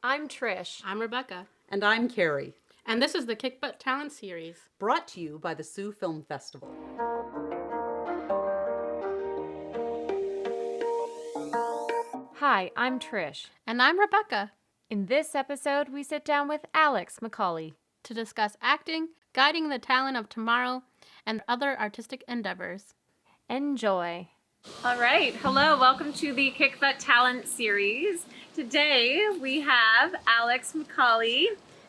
I'm Trish. I'm Rebecca. And I'm Carrie. And this is the Kickbutt Talent Series. Brought to you by the Sioux Film Festival. Hi, I'm Trish. And I'm Rebecca. In this episode, we sit down with Alex McCauley To discuss acting, guiding the talent of tomorrow, and other artistic endeavors. Enjoy. All right. Hello. Welcome to the Kickbutt Talent Series. Today we have Alex McCauley.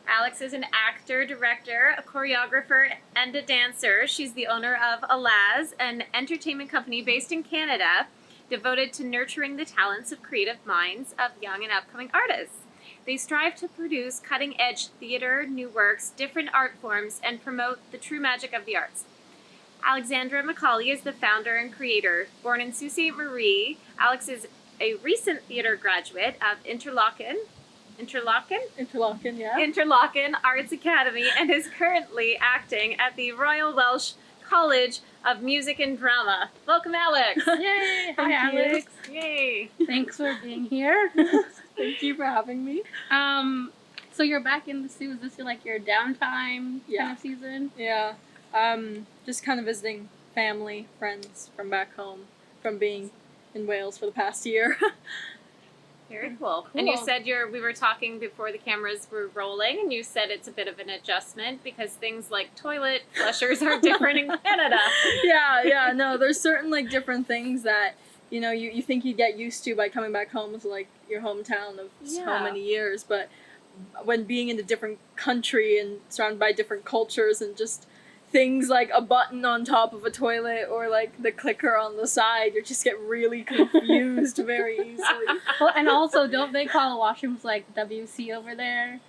Alex is an actor, director, a choreographer, and a dancer. She's the owner of Alaz, an entertainment company based in Canada, devoted to nurturing the talents of creative minds of young and upcoming artists. They strive to produce cutting-edge theater, new works, different art forms, and promote the true magic of the arts. Alexandra McCauley is the founder and creator. Born in Sault Ste. Marie, Alex is a recent theater graduate of Interlochen Arts Academy and is currently acting at the Royal Welsh College of Music and Drama. Welcome, Alex. Yay! Hi, Alex. Yay. Thanks for being here. Thank you for having me. So you're back in the Sioux. Is this your downtime kind Yeah. of season? Yeah. Just kind of visiting family, friends from back home, from being in Wales for the past year. Very cool. And you said we were talking before the cameras were rolling, and you said it's a bit of an adjustment because things like toilet flushers are different in Canada. Yeah, no, there's certain, different things that, you think you get used to by coming back home to, your hometown of so many years, but when being in a different country and surrounded by different cultures and just things like a button on top of a toilet or the clicker on the side, you just get really confused very easily. Well, and also, don't they call washrooms WC over there?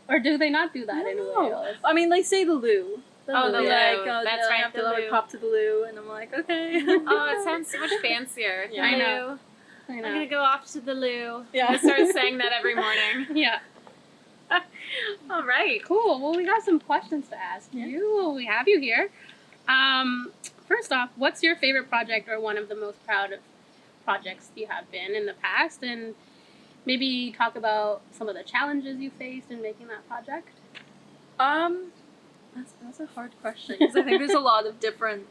Or do they not do that in Wales? I mean, they say the loo. The loo. That's right, I have to the loo. pop to the loo, and I'm like, okay. Oh, it sounds so much fancier. Yeah. The I know. loo. I I'm know. gonna go off to the loo. Yeah. I start saying that every morning. Yeah. All right. Cool. Well, we got some questions to ask you. We have you here. First off, what's your favorite project or one of the most proud of projects you have been in the past? And maybe talk about some of the challenges you faced in making that project. That's a hard question because I think there's a lot of different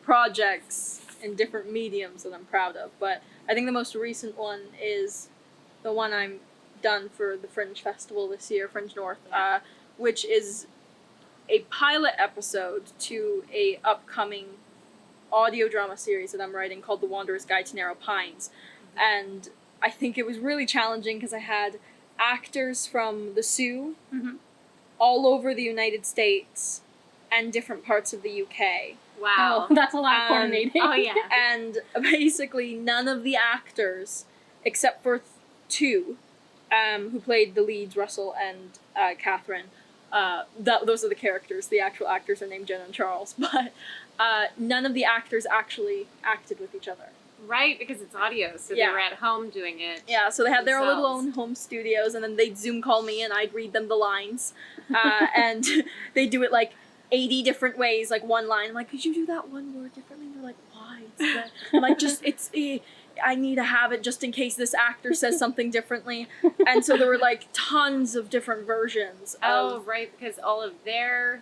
projects in different mediums that I'm proud of, but I think the most recent one is the one I'm done for the Fringe Festival this year, Fringe North, which is a pilot episode to a upcoming audio drama series that I'm writing called The Wanderer's Guide to Narrow Pines. And I think it was really challenging because I had actors from the Sioux all over the United States and different parts of the UK. Wow. Oh, that's a lot of coordinating. Oh, yeah. And basically none of the actors, except for two, who played the leads, Russell and Catherine, those are the characters. The actual actors are named Jen and Charles, but none of the actors actually acted with each other. Right, because it's audio, so they were at home doing it. Yeah, so they had their themselves. little own home studios, and then they'd Zoom call me, and I'd read them the lines, and they do it 80 different ways, one line. I'm like, could you do that one word differently? And they're like, why? I'm like, I need to have it just in case this actor says something differently. And so there were tons of different versions. Right, because all of their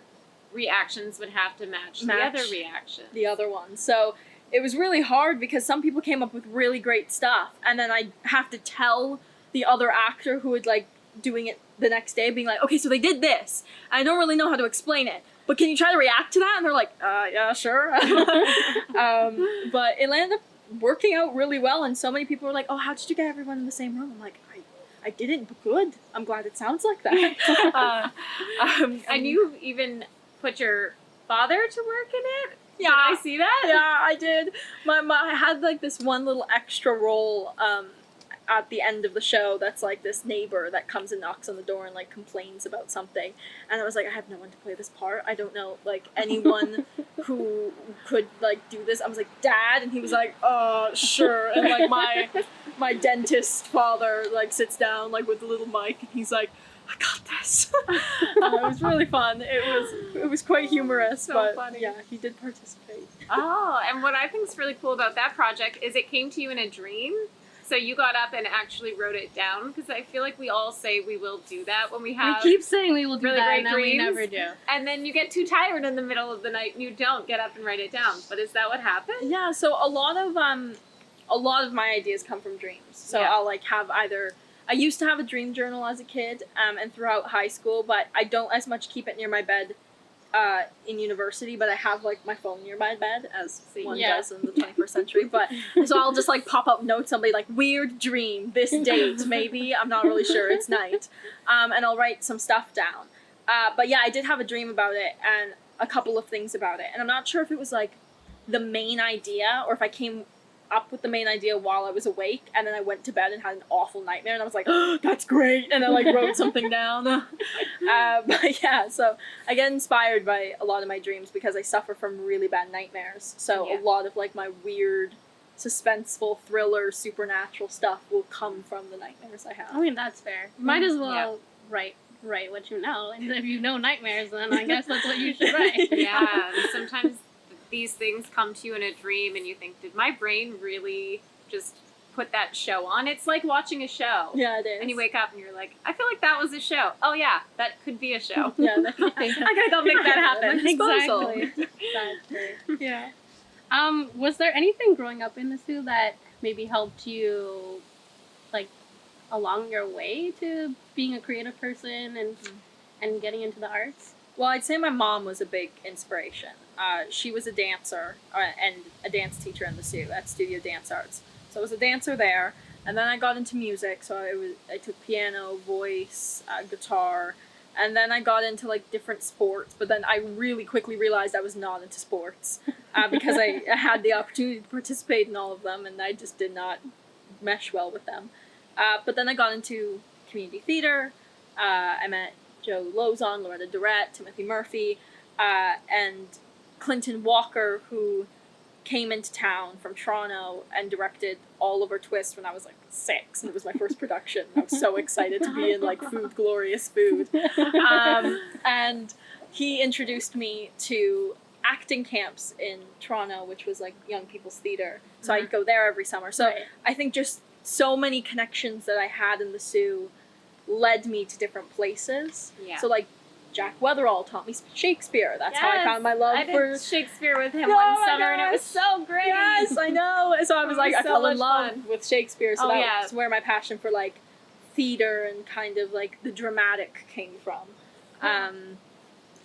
reactions would have to match the other reaction. The other one. So it was really hard because some people came up with really great stuff, and then I'd have to tell the other actor who would doing it the next day, being like, okay, so they did this. I don't really know how to explain it, but can you try to react to that? And they're like, yeah, sure. But it landed up working out really well, and so many people were like, oh, how did you get everyone in the same room? I'm like, I didn't, but good. I'm glad it sounds like that. And you even put your father to work in it? Yeah. Did I see that? Yeah, I did. I had this one little extra role at the end of the show that's this neighbor that comes and knocks on the door and complains about something, and I was like, I have no one to play this part. I don't know anyone who could do this. I was like, Dad, and he was like, sure. And my dentist father sits down with the little mic, and he's like, I got this. It was really fun. It was quite humorous, but funny. yeah, he did participate. Oh, and what I think is really cool about that project is it came to you in a dream. So you got up and actually wrote it down, because I feel like we all say we will do that when we We have keep saying we will do really that, great and then we dreams. never do. and then you get too tired in the middle of the night and you don't get up and write it down. But is that what happened? Yeah, so a lot of my ideas come from dreams. So Yeah. I'll like have either I used to have a dream journal as a kid, and throughout high school, but I don't as much keep it near my bed in university, but I have like my phone near my bed, as one Yeah. does in the 21st century. But so I'll just like pop up notes, somebody like weird dream, this date, maybe, I'm not really sure, it's night, and I'll write some stuff down. But yeah, I did have a dream about it and a couple of things about it, and I'm not sure if it was like the main idea or if I came up with the main idea while I was awake, and then I went to bed and had an awful nightmare, and I was like, oh, that's great, and I like wrote something down. But yeah, so I get inspired by a lot of my dreams because I suffer from really bad nightmares. So Yeah. a lot of like my weird, suspenseful, thriller, supernatural stuff will come from the nightmares I have. I mean, that's fair. Might as well Yeah. write what you know. And if you know nightmares, then I guess that's what you should write. Yeah, and sometimes these things come to you in a dream and you think, did my brain really just put that show on? It's like watching a show. Yeah, it is. And you wake up and you're like, I feel like that was a show. Oh yeah, that could be a show. Yeah, that's the thing. I gotta go make that happen. Exactly. Exactly. Yeah. Was there anything growing up in the zoo that maybe helped you, like, along your way to being a creative person and getting into the arts? Well, I'd say my mom was a big inspiration. She was a dancer and a dance teacher in the zoo at Studio Dance Arts. So I was a dancer there, and then I got into music. So I took piano, voice, guitar, and then I got into like different sports. But then I really quickly realized I was not into sports because I had the opportunity to participate in all of them, and I just did not mesh well with them. But then I got into community theater. I met Joe Lozon, Loretta Durrett, Timothy Murphy, and Clinton Walker, who came into town from Toronto and directed Oliver Twist when I was like 6, and it was my first production. I was so excited to be in like Food, Glorious Food. And he introduced me to acting camps in Toronto, which was like young people's theater. So I'd go there every summer. So Right. I think just so many connections that I had in the Sioux led me to different places. Yeah. So like Jack Weatherall taught me Shakespeare. That's how I Yes, found my love I did for Shakespeare with him Oh one my summer, and it was so great. Yes, I know. So I was It like, was I so fell in much love fun. with Shakespeare. So Oh, that yeah. was where my passion for like theater and kind of like the dramatic came from.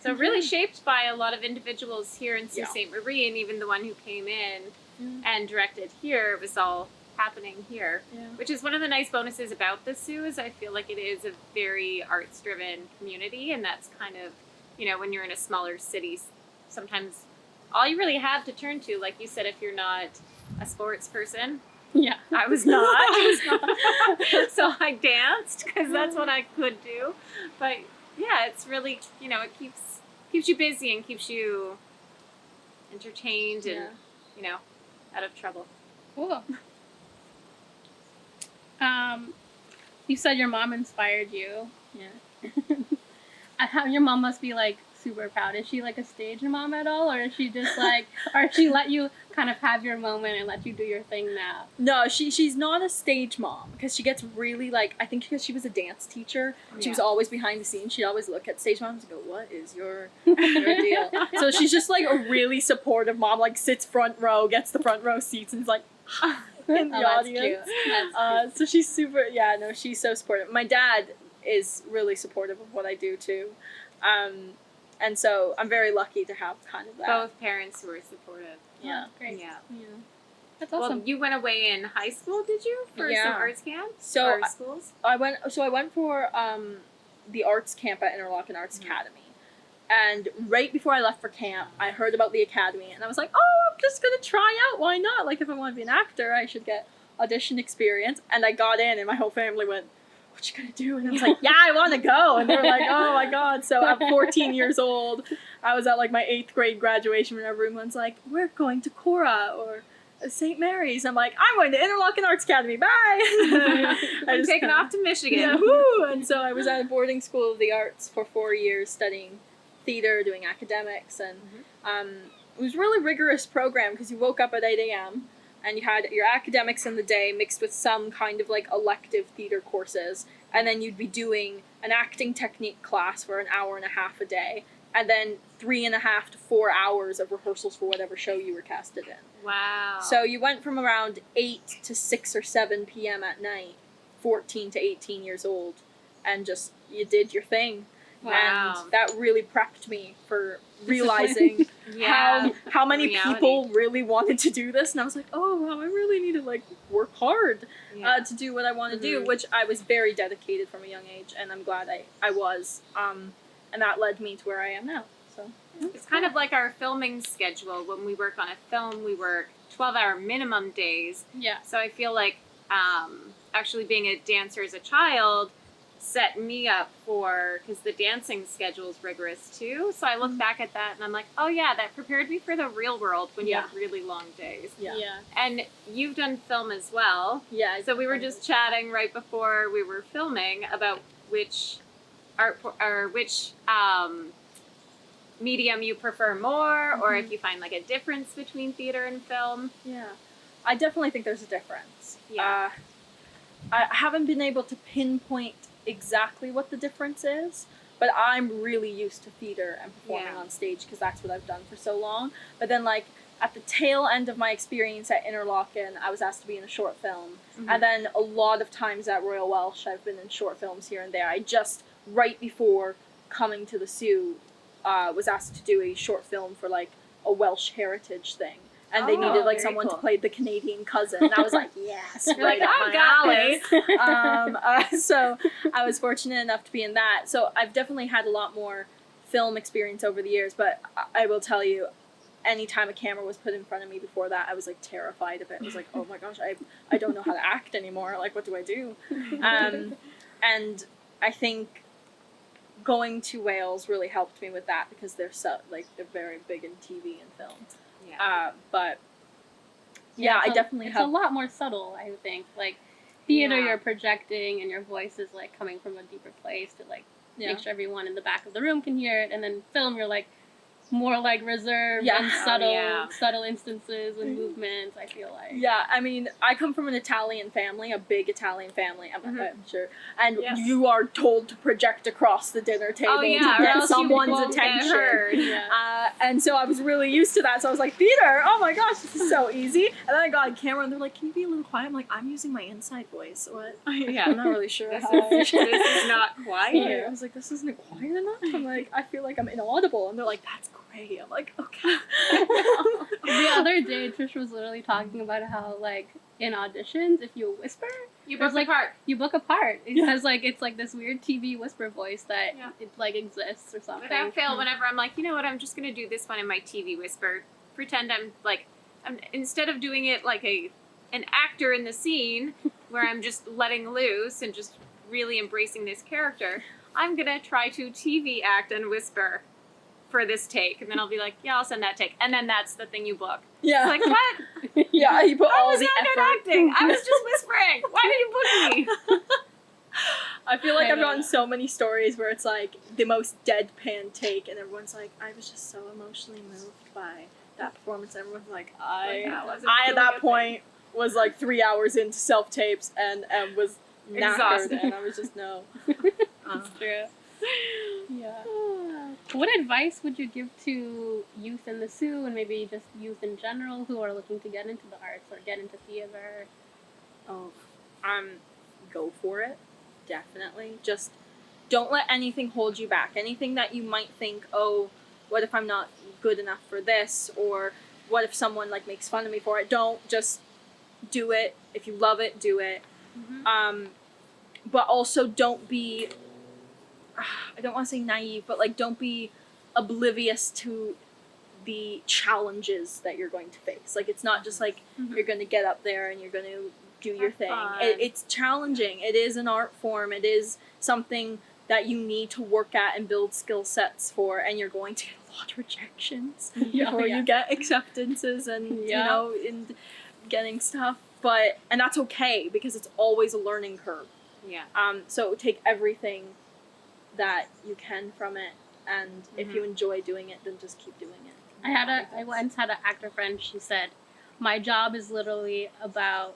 So really shaped by a lot of individuals here in Sault Yeah. Ste. Marie, and even the one who came in Mm. and directed here, it was all happening here. Yeah. Which is one of the nice bonuses about the Sioux, is I feel like it is a very arts-driven community, and that's kind of, you know, when you're in a smaller city, sometimes all you really have to turn to, like you said, if you're not a sports person. Yeah. I was not. So I danced because that's what I could do. But yeah, it's really, you know, it keeps you busy and keeps you entertained and, Yeah. you know, out of trouble. Cool. You said your mom inspired you. Yeah. How your mom must be like super proud. Is she like a stage mom at all, or is she just like, or she let you kind of have your moment and let you do your thing now? No, she's not a stage mom because she gets really like, I think because she was a dance teacher, she was always behind the scenes. She'd always look at stage moms and go, "What is your deal?" So she's just like a really supportive mom. Like sits front row, gets the front row seats, and is like in the Oh, that's audience. cute. That's cute. So she's super. Yeah, no, she's so supportive. My dad is really supportive of what I do too. And so I'm very lucky to have kind of that. Both parents who are supportive. Yeah. Great. Yeah. Yeah. That's awesome. Well, you went away in high school, did you? For Yeah. some arts camps? So Art schools? I went for the arts camp at Interlochen Arts Academy. And right before I left for camp, I heard about the academy, and I was like, oh, I'm just gonna try out, why not? Like, if I want to be an actor, I should get audition experience. And I got in, and my whole family went, what you gonna do? And I was like, yeah, I want to go. And they were like, oh my god. So I'm 14 years old. I was at like my 8th grade graduation when everyone's like, we're going to Cora or St. Mary's. I'm like, I'm going to Interlochen Arts Academy. Bye. I'm taking off to Michigan. Yeah, woo! And so I was at a boarding school of the arts for 4 years studying theater, doing academics, and it was a really rigorous program because you woke up at 8 a.m. and you had your academics in the day mixed with some kind of like elective theater courses, and then you'd be doing an acting technique class for an hour and a half a day, and then 3.5 to 4 hours of rehearsals for whatever show you were casted in. Wow. So you went from around 8 to 6 or 7 p.m. at night, 14 to 18 years old, and just you did your thing. Wow. And that really prepped me for realizing yeah. how many Reality. people really wanted to do this, and I was like, oh wow, I really need to like work hard Yeah. to do what I want to do, Mhm. which I was very dedicated from a young age, and I'm glad I was, and that led me to where I am now. So It's kind of like our filming schedule. When we work on a film, we work 12-hour minimum days. Yeah. So I feel like actually being a dancer as a child set me up for, because the dancing schedule is rigorous too. So I look back at that and I'm like, oh yeah, that prepared me for the real world when you Yeah. have really long days. yeah. And you've done film as well. Yeah. So we were just chatting right before we were filming about which art or which medium you prefer more, or if you find like a difference between theater and film. Yeah, I definitely think there's a difference. Yeah. I haven't been able to pinpoint exactly what the difference is, but I'm really used to theater and performing Yeah. on stage because that's what I've done for so long. But then, like, at the tail end of my experience at Interlochen, I was asked to be in a short film. Mhm. And then a lot of times at Royal Welsh, I've been in short films here and there. I just, right before coming to the Sioux, was asked to do a short film for, like, a Welsh heritage thing. And they Oh, needed, like, very someone cool. to play the Canadian cousin. And I was like, yes, You're right like, up "I've my got alley." this. So I was fortunate enough to be in that. So I've definitely had a lot more film experience over the years, but I will tell you, anytime a camera was put in front of me before that, I was like terrified of it. I was like, oh my gosh, I don't know how to act anymore. Like, what do I do? And I think going to Wales really helped me with that because they're they're very big in TV and film. Yeah. But yeah, I definitely it's have. a lot more subtle, I think. Like theater, Yeah. you're projecting, and your voice is like coming from a deeper place to like Yeah. make sure everyone in the back of the room can hear it. And then film, you're like more like reserved Yeah. and Oh, subtle, yeah. subtle instances and movements. I feel like. Yeah, I mean, I come from an Italian family, a big Italian family, I'm sure. And Yes. you are told to project across the dinner table Oh yeah, to or get else someone's you won't attention. get heard. Yeah. And so I was really used to that. So I was like, theater, oh my gosh, this is so easy. And then I got on camera and they're like, can you be a little quiet? I'm like, I'm using my inside voice. What? Yeah. I'm not really sure This how is not quiet. I was like, this isn't quiet enough? I'm like, I feel like I'm inaudible. And they're like, that's great. I'm like, okay. The other day, Trish was literally talking about how like in auditions, if you whisper, You There's, book like, like part. you book a part Yeah. because like it's like this weird TV whisper voice that Yeah. it like exists or something. Without fail, whenever I'm like, you know what, I'm just gonna do this one in my TV whisper. Pretend I'm instead of doing it like an actor in the scene where I'm just letting loose and just really embracing this character, I'm gonna try to TV act and whisper for this take, and then I'll be like, yeah, I'll send that take, and then that's the thing you book. Yeah. It's like, what? Yeah, you put I all was the not good effort. acting. I was just whispering. Why did you book me? I feel like I I've know. gotten so many stories where it's like the most deadpan take, and everyone's like, I was just so emotionally moved by that performance. Everyone's like, Like, that wasn't I at doing that a thing. point was like 3 hours into self tapes and was knackered, Exhausted. and I was just no. True. Yeah. What advice would you give to youth in the Sioux and maybe just youth in general who are looking to get into the arts or get into theater? Oh, go for it. Definitely. Just don't let anything hold you back. Anything that you might think, oh, what if I'm not good enough for this? Or what if someone like makes fun of me for it? Don't, just do it. If you love it, do it. But also don't be, I don't want to say naive, but like don't be oblivious to the challenges that you're going to face. Like it's not just like you're going to get up there and you're going to do your Have thing. fun. It's challenging. It is an art form. It is something that you need to work at and build skill sets for, and you're going to get a lot of rejections before you get acceptances and you Yeah. know, and getting stuff. And that's okay because it's always a learning curve. Yeah. So take everything that you can from it, and if you enjoy doing it, then just keep doing it. I once had an actor friend. She said, my job is literally about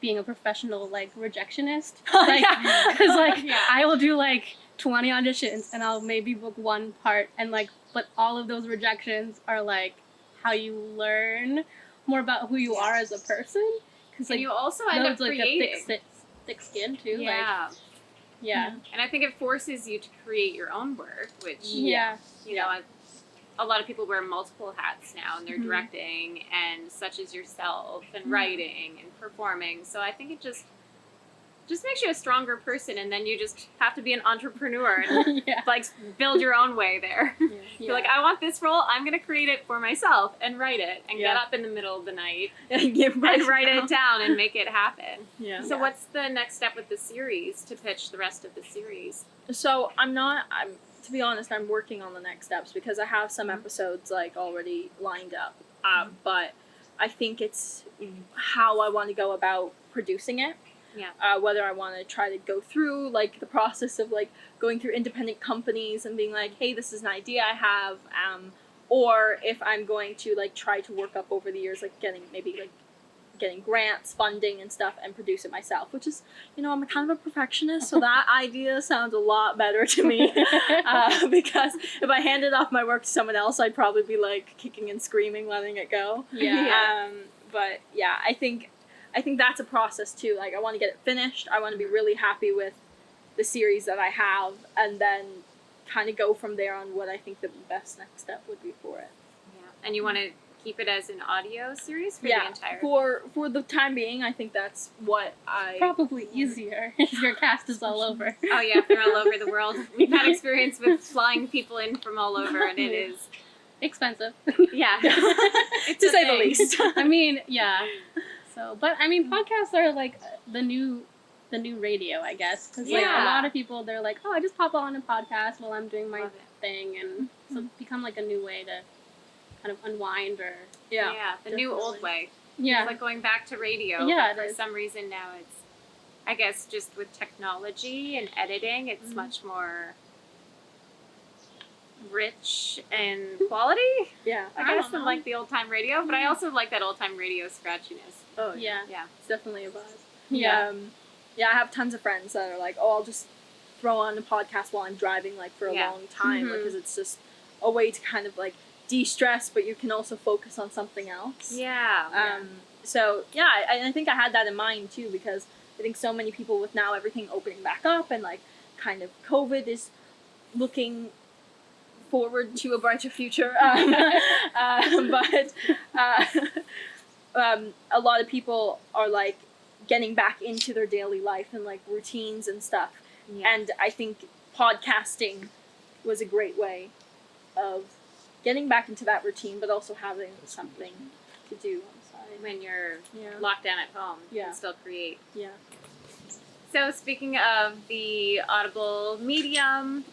being a professional like rejectionist. Like, because like I will do like 20 auditions and I'll maybe book one part, and like, but all of those rejections are like how you learn more about who you are as a person. Because And like you also end up like creating. a thick skin too. Yeah. Like, yeah. And I think it forces you to create your own work, which, Yeah. you know, a lot of people wear multiple hats now, and they're Mhm. directing, and such as yourself, and Mhm. writing, and performing. So I think it just makes you a stronger person, and then you just have to be an entrepreneur and Yeah. like build your own way there. You're like, I want this role, I'm gonna create it for myself and write it, and get Yeah. up in the middle of the night and write it down and make it happen. Yeah. So what's the next step with the series to pitch the rest of the series? So I'm to be honest, I'm working on the next steps because I have some episodes like already lined up. But I think it's how I want to go about producing it. Yeah. Whether I want to try to go through like the process of like going through independent companies and being like, hey, this is an idea I have, or if I'm going to like try to work up over the years, like getting grants, funding, and stuff, and produce it myself, which is, I'm kind of a perfectionist, so that idea sounds a lot better to me. Because if I handed off my work to someone else, I'd probably be like kicking and screaming, letting it go. Yeah. But yeah, I think that's a process too. Like, I want to get it finished. I want to be really happy with the series that I have, and then kind of go from there on what I think the best next step would be for it. Yeah. And you want to keep it as an audio series for Yeah, the entire... for the time being, I think that's what I... Probably easier if your cast is all over. Oh yeah, if they're all over the world. We've had experience with flying people in from all over, and it is... Expensive. Yeah. It's to a say the thing. least. I mean, yeah. So, but I mean, podcasts are like the new radio, I guess. Because like Yeah. a lot of people, they're like, oh, I just pop on a podcast while I'm doing my Love it. thing, and so it's become like a new way to kind of unwind or Yeah. The new definitely. old way. yeah. It's like going back to radio. Yeah, But it for is. some reason now it's, I guess, just with technology and editing, it's much more rich and quality, Yeah. I I guess, don't than know. like the old time radio. But I also like that old time radio scratchiness. Oh, yeah. Yeah. It's definitely a vibe. Yeah. Yeah, I have tons of friends that are like, oh, I'll just throw on a podcast while I'm driving, like, for a Yeah. long time, Mhm. because it's just a way to kind of, like, de-stress, but you can also focus on something else. Yeah. So, yeah, I think I had that in mind, too, because I think so many people with now everything opening back up and, like, kind of COVID is looking forward to a brighter future. But a lot of people are, like, getting back into their daily life and, like, routines and stuff. Yeah. And I think podcasting was a great way of getting back into that routine, but also having something to do on the side. When you're Yeah. locked down at home, you Yeah. can still create. Yeah. So speaking of the Audible medium,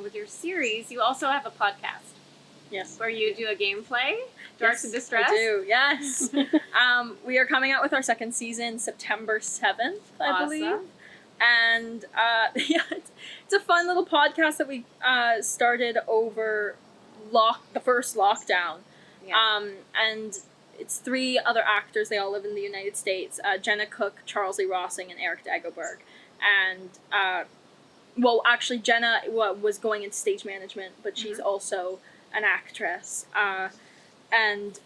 with your series, you also have a podcast Yes. where you do a gameplay, Darks of Distress. I do, yes. We are coming out with our second season September 7th, I believe. Awesome. And yeah, it's a fun little podcast that we started over the first lockdown. Yeah. And it's 3 other actors. They all live in the United States. Jenna Cook, Charles Lee Rossing, and Eric Dagobert. And well, actually, Jenna was going into stage management, but she's also an actress. And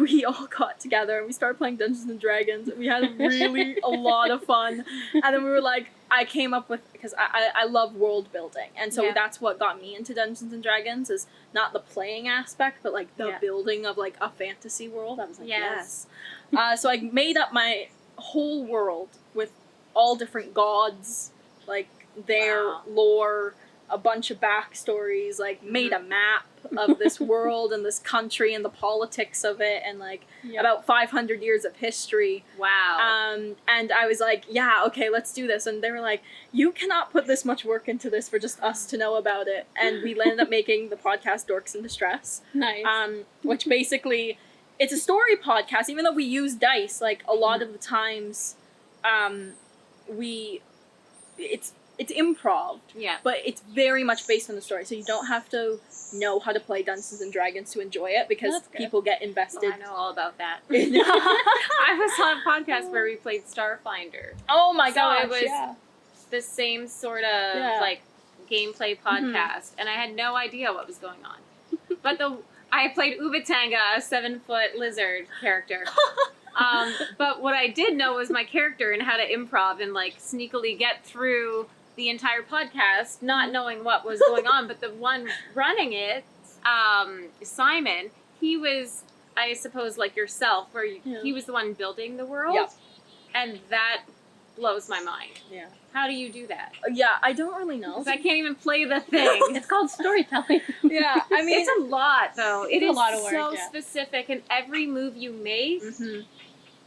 we all got together and we started playing Dungeons and Dragons. And we had really a lot of fun. And then we were like, I came up with, because I love world building. And so Yeah. that's what got me into Dungeons and Dragons, is not the playing aspect, but like the Yeah. building of like a fantasy world. I was like, Yes. yes. So I made up my whole world with all different gods, like their Wow. lore, a bunch of backstories, like made a map of this world and this country and the politics of it, and like about 500 years of history. Wow. And I was like, yeah, okay, let's do this. And they were like, you cannot put this much work into this for just us to know about it. And we ended up making the podcast Dorks in Distress. Nice. Which basically, it's a story podcast. Even though we use dice, like a lot of the times, it's improv, Yeah. but it's very much based on the story. So you don't have to know how to play Dungeons and Dragons to enjoy it, because That's good. people get Oh, invested. I know all about that. I was on a podcast where we played Starfinder. Oh my So gosh! it was yeah. the same sort of Yeah. like gameplay podcast, and I had no idea what was going on. But I played Ubatanga, a 7-foot lizard character. But what I did know was my character and how to improv and like sneakily get through the entire podcast, not knowing what was going on. But the one running it, Simon, he was, I suppose, like yourself, where he was the one building the world, Yep. and that blows my mind. Yeah. How do you do that? Yeah, I don't really know. 'Cause I can't even play the thing. It's called storytelling. Yeah, I mean, It's a lot, though. It It's a is lot of work, so yeah. specific, and every move you make mhm.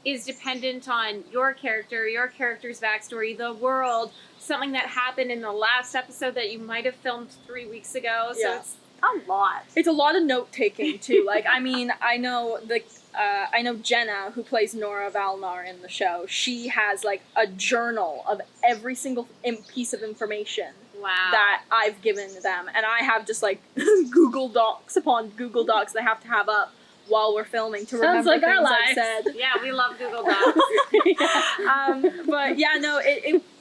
is dependent on your character, your character's backstory, the world, something that happened in the last episode that you might have filmed 3 weeks ago. So Yeah. it's a lot. It's a lot of note taking too. Like, I mean, I know Jenna, who plays Nora Valnar in the show. She has like a journal of every single piece of information Wow. that I've given them, and I have just like Google Docs upon Google Docs that I have to have up while we're filming to Sounds remember like our things I've lives. said. Yeah, we love Google Docs. But yeah, no,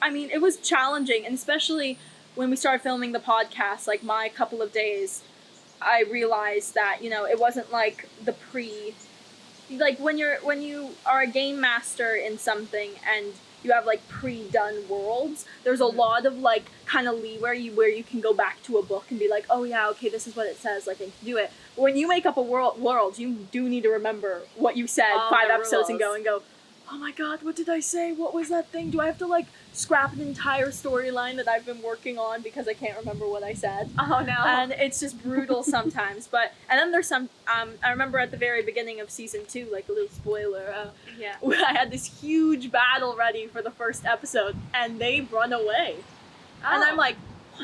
I mean, it was challenging, and especially when we started filming the podcast, like my couple of days, I realized that, you know, it wasn't like like when you are a game master in something and you have like pre-done worlds, there's a lot of like kind of leeway where you can go back to a book and be like, oh yeah, okay, this is what it says, like I can do it. But when you make up a world, you do need to remember what you said All 5 the episodes rules. and go, oh my god, what did I say? What was that thing? Do I have to like scrap an entire storyline that I've been working on because I can't remember what I said? Oh, no. And it's just brutal sometimes. And then there's some, I remember at the very beginning of season 2, like a little spoiler, Yeah. I had this huge battle ready for the first episode, and they run away. And I'm like,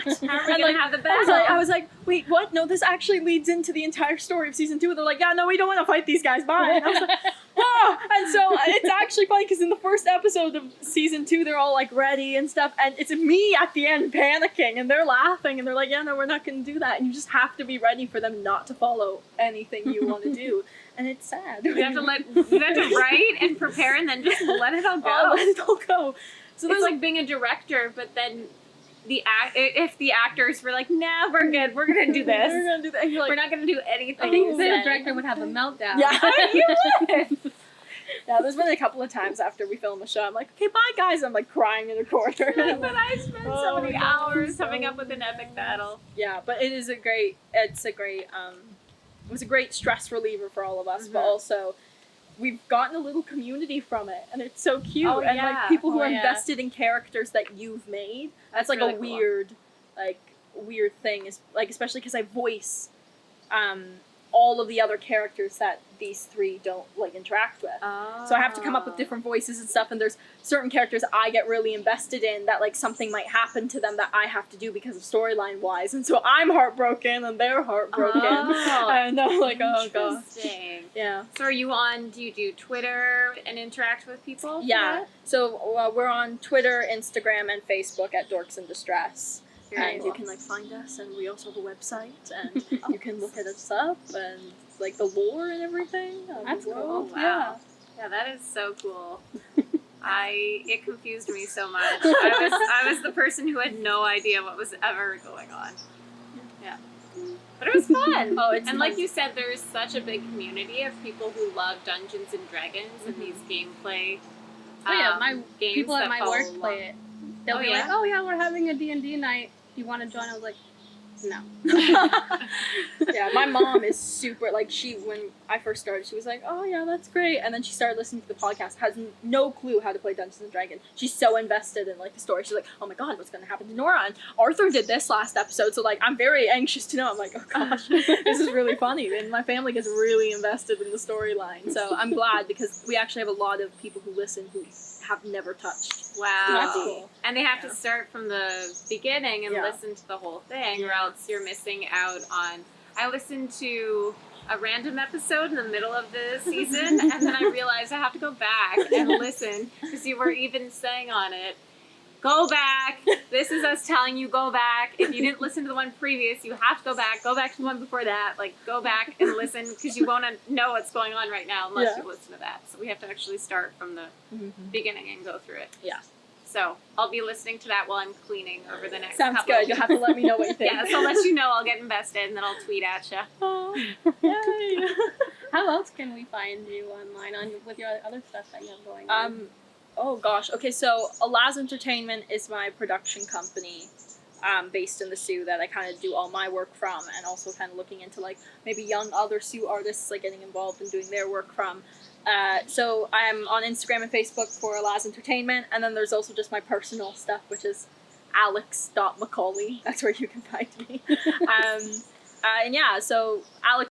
what? How are we And, going like, to have the I battle? was like, wait, what? No, this actually leads into the entire story of season 2. They're like, yeah, no, we don't want to fight these guys. Bye. And I was like, oh! And so it's actually funny because in the first episode of season 2, they're all like ready and stuff, and it's me at the end panicking, and they're laughing, and they're like, yeah, no, we're not going to do that. And you just have to be ready for them not to follow anything you want to do. And it's sad. You have to write and prepare and then just let it all go. Oh, let it all go. So It's there's like being a director, but then if the actors were like, nah, we're good, we're gonna do we're this. gonna do that. And you're like, We're not gonna do anything. I think you the said. director would have a meltdown. yeah, you would. Yeah, there's been a couple of times after we film a show, I'm like, okay, bye guys. I'm like crying in a corner. But I spent so Oh, many no, hours so coming up with an epic battle. Yeah, but it was a great stress reliever for all of us, but Mhm. also we've gotten a little community from it, and it's so cute. Oh, and yeah. like people who Oh, are yeah. invested in characters that you've made. That's like really a cool. weird thing, is like, especially because I voice all of the other characters that these 3 don't like interact with. Oh. So I have to come up with different voices and stuff, and there's certain characters I get really invested in that like something might happen to them that I have to do because of storyline wise, and so I'm heartbroken and they're heartbroken. Oh. And I'm like, oh gosh. Interesting. Yeah. So do you do Twitter and interact with people? for Yeah. that? So we're on Twitter, Instagram, and Facebook at Dorks in Distress. Very And cool. you can like find us, and we also have a website, and you can look at us up and like the lore and everything. of That's the cool. world. Wow. Yeah. Yeah, that is so cool. It confused me so much. I was the person who had no idea what was ever going on. Yeah. But it was fun. Oh, it's and like fun. you said, there's such a big community of people who love Dungeons and Dragons and these gameplay Oh yeah, my games people at that my follow work along. play it. They'll Oh, be yeah? like, oh yeah, we're having a D&D night. Do you want to join? I was like, no. Yeah, my mom is super, like, when I first started, she was like, oh yeah, that's great, and then she started listening to the podcast, has no clue how to play Dungeons & Dragons. She's so invested in, like, the story. She's like, oh my god, what's gonna happen to Nora? And Arthur did this last episode, so, like, I'm very anxious to know. I'm like, oh gosh, this is really funny, and my family gets really invested in the storyline, so I'm glad, because we actually have a lot of people who listen who have never touched. Wow. That's cool. And they have Yeah. to start from the beginning and Yeah. listen to the whole thing, or Yeah. else you're missing out on. I listened to a random episode in the middle of the season, and then I realized I have to go back and listen because you were even saying on it, go back. This is us telling you go back. If you didn't listen to the one previous, you have to go back. Go back to the one before that. Like, go back and listen because you won't know what's going on right now unless you listen to that. So we have to actually start from the beginning and go through it. Yeah. So I'll be listening to that while I'm cleaning over the next Sounds couple good. You'll have to let me know what you think. Yeah, so I'll let you know. I'll get invested and then I'll tweet at you. Oh, yay. How else can we find you online with your other stuff that you have going on? Oh gosh. Okay, so Alaz Entertainment is my production company, based in the Sioux that I kind of do all my work from, and also kind of looking into like maybe young other Sioux artists like getting involved and doing their work from. So I'm on Instagram and Facebook for Alaz Entertainment, and then there's also just my personal stuff, which is alex.mccauley. That's where you can find me. And yeah, so Alex